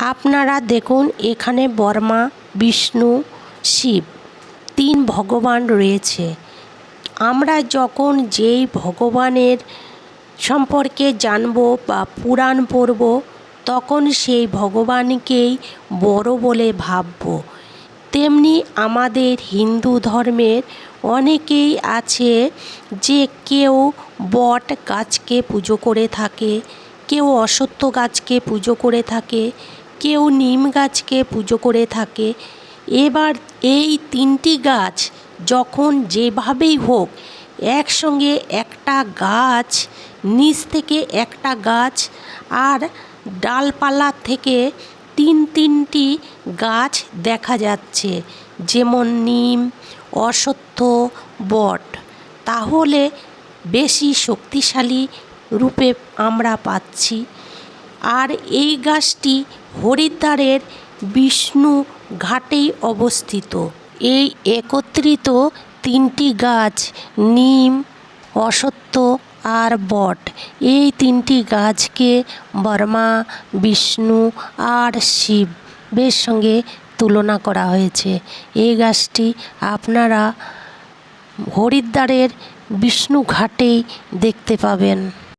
আপনারা দেখুন এখানে ব্রহ্মা, বিষ্ণু, শিব তিন ভগবান রয়েছে। আমরা যখন যেই ভগবানের সম্পর্কে জানব বা পুরাণ পড়ব তখন সেই ভগবানকেই বড় বলে ভাবব। তেমনি আমাদের হিন্দু ধর্মের অনেকেই আছে যে কেউ বট গাছকে পুজো করে থাকে, কেউ অশ্বত্থ গাছকে পুজো করে থাকে, কেউ নিম গাছকে পুজো করে থাকে। এবার এই তিনটি গাছ যখন যেভাবেই হোক একসঙ্গে একটা গাছ, নিচ থেকে একটা গাছ আর ডালপালা থেকে তিনটি গাছ দেখা যাচ্ছে, যেমন নিম, অশ্বত্থ, বট। তাহলে বেশি শক্তিশালী রূপে আমরা পাচ্ছি। আর এই গাছটি হরিদ্বারের বিষ্ণু ঘাটেই অবস্থিত। এই একত্রিত তিনটি গাছ নিম, অশ্বত্থ আর বট, এই তিনটি গাছকে ব্রহ্মা, বিষ্ণু আর শিবের সঙ্গে তুলনা করা হয়েছে। এই গাছটি আপনারা হরিদ্বারের বিষ্ণু ঘাটেই দেখতে পাবেন।